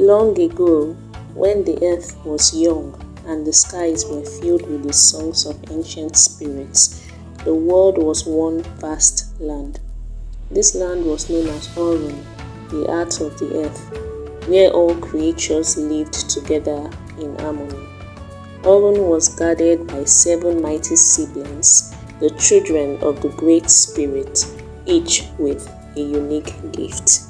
Long ago, when the earth was young and the skies were filled with the songs of ancient spirits, the world was one vast land. This land was known as Orun, the heart of the earth, where all creatures lived together in harmony. Orun was guarded by 7 mighty siblings, the children of the Great Spirit, each with a unique gift.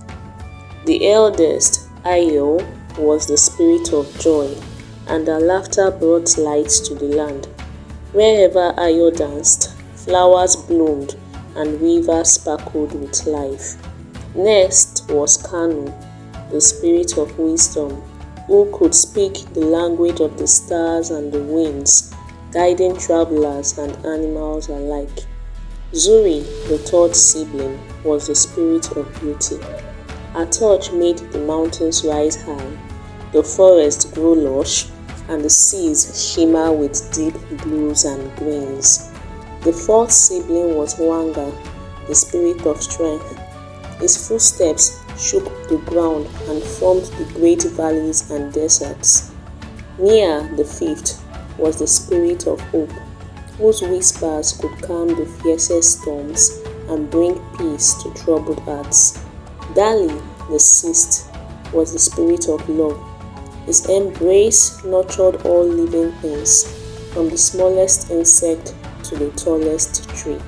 The eldest, Ayo, was the spirit of joy, and her laughter brought light to the land. Wherever Ayo danced, flowers bloomed and rivers sparkled with life. Next was Kanu, the spirit of wisdom, who could speak the language of the stars and the winds, guiding travelers and animals alike. Zuri, the third sibling, was the spirit of beauty. Her touch made the mountains rise high, the forests grow lush, and the seas shimmer with deep blues and greens. The fourth sibling was Wanga, the spirit of strength. His footsteps shook the ground and formed the great valleys and deserts. Nia, the fifth, was the spirit of hope, whose whispers could calm the fiercest storms and bring peace to troubled hearts. Dali, the sixth, was the spirit of love. His embrace nurtured all living things, from the smallest insect to the tallest tree.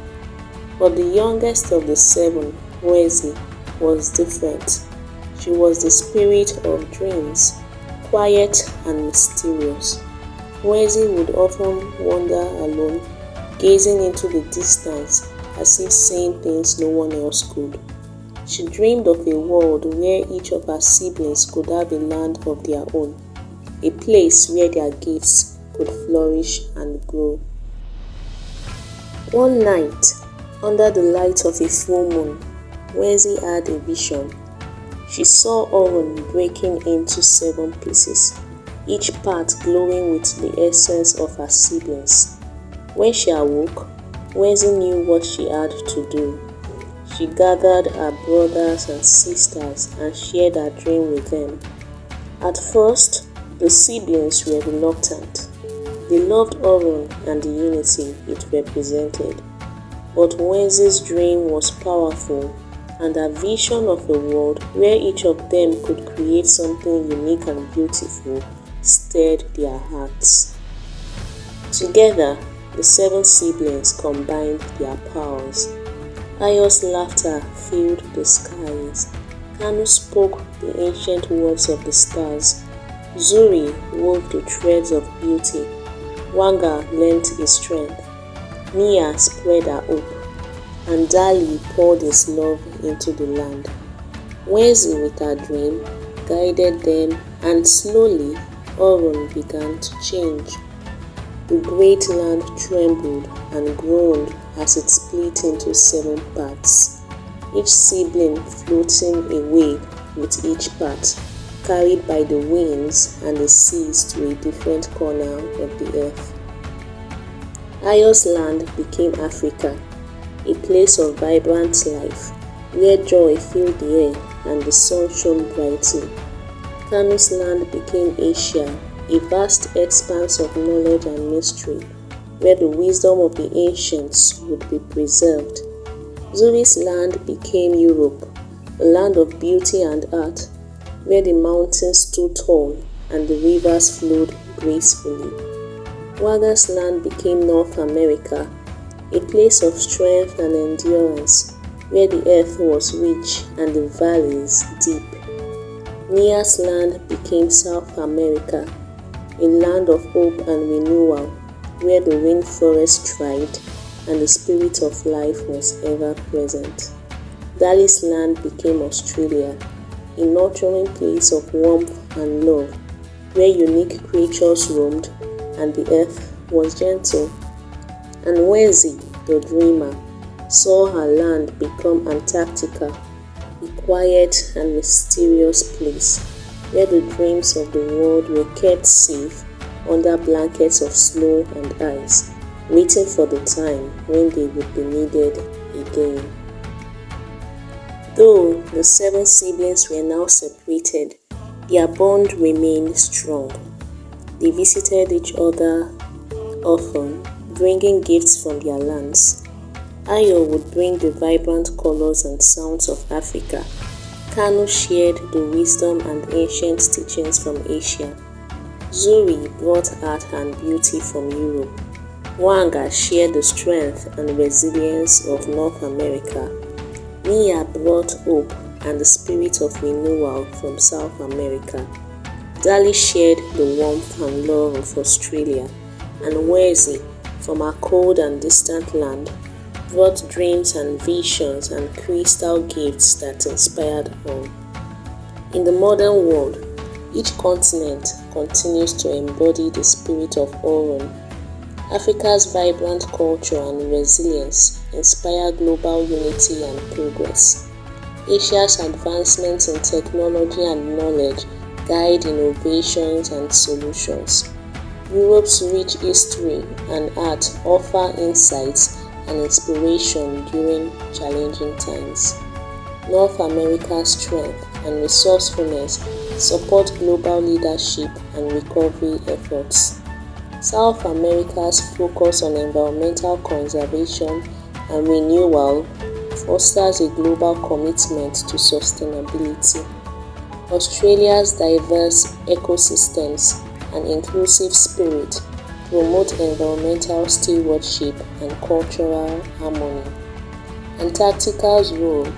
But the youngest of the 7, Wezi, was different. She was the spirit of dreams, quiet and mysterious. Wezi would often wander alone, gazing into the distance as if saying things no one else could. She dreamed of a world where each of her siblings could have a land of their own, a place where their gifts could flourish and grow. One night, under the light of a full moon, Wezi had a vision. She saw Orun breaking into 7 pieces, each part glowing with the essence of her siblings. When she awoke, Wezi knew what she had to do. She gathered her brothers and sisters and shared her dream with them. At first, the siblings were reluctant. They loved Orun and the unity it represented. But Wenzi's dream was powerful, and her vision of a world where each of them could create something unique and beautiful stirred their hearts. Together, the 7 siblings combined their powers. Ayo's laughter filled the skies. Kanu spoke the ancient words of the stars. Zuri wove the threads of beauty. Wanga lent his strength. Nia spread her hope. And Dali poured his love into the land. Wezi, with her dream, guided them, and slowly Orun began to change. The great land trembled and groaned as it split into 7 parts, each sibling floating away with each part, carried by the winds and the seas to a different corner of the earth. Ayo's land became Africa, a place of vibrant life, where joy filled the air and the sun shone brightly. Kanu's land became Asia, a vast expanse of knowledge and mystery, where the wisdom of the ancients would be preserved. Zuri's land became Europe, a land of beauty and art, where the mountains stood tall and the rivers flowed gracefully. Waga's land became North America, a place of strength and endurance, where the earth was rich and the valleys deep. Nia's land became South America, a land of hope and renewal, where the rainforest thrived and the spirit of life was ever present. Dali's land became Australia, a nurturing place of warmth and love, where unique creatures roamed and the earth was gentle. And Wezi, the dreamer, saw her land become Antarctica, a quiet and mysterious place where the dreams of the world were kept safe under blankets of snow and ice, waiting for the time when they would be needed again. Though the 7 siblings were now separated, Their bond remained strong. They visited each other often, bringing gifts from their lands. Ayo would bring the vibrant colors and sounds of Africa. Kanu shared the wisdom and ancient teachings from Asia. Zuri brought art and beauty from Europe. Wanga shared the strength and resilience of North America. Mia brought hope and the spirit of renewal from South America. Dali shared the warmth and love of Australia. And Wezi, from our cold and distant land, brought dreams and visions and crystal gifts that inspired all. In the modern world, each continent continues to embody the spirit of Orun. Africa's vibrant culture and resilience inspire global unity and progress. Asia's advancements in technology and knowledge guide innovations and solutions. Europe's rich history and art offer insights and inspiration during challenging times. North America's strength and resourcefulness support global leadership and recovery efforts. South America's focus on environmental conservation and renewal fosters a global commitment to sustainability. Australia's diverse ecosystems and inclusive spirit promote environmental stewardship and cultural harmony. Antarctica's role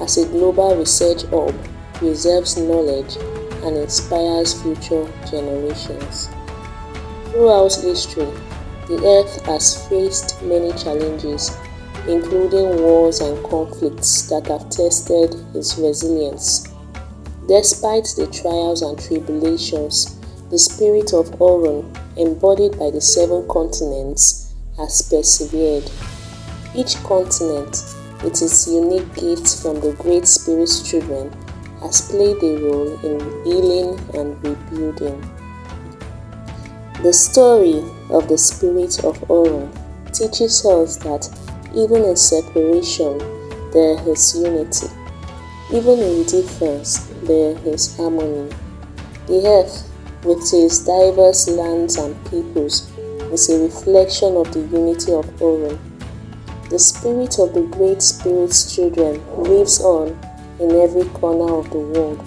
as a global research hub preserves knowledge and inspires future generations. Throughout history, the Earth has faced many challenges, including wars and conflicts that have tested its resilience. Despite the trials and tribulations, the spirit of Orun, embodied by the 7 continents, has persevered. Each continent, with its unique gifts from the Great Spirit's children, has played a role in healing and rebuilding. The story of the spirit of Orun teaches us that even in separation, there is unity. Even in difference, there is harmony. The earth, with its diverse lands and peoples, is a reflection of the unity of Orun. The spirit of the Great Spirit's children lives on in every corner of the world,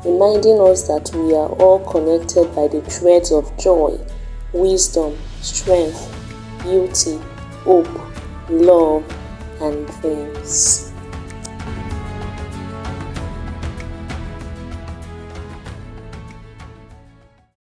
reminding us that we are all connected by the threads of joy, wisdom, strength, beauty, hope, love, and dreams.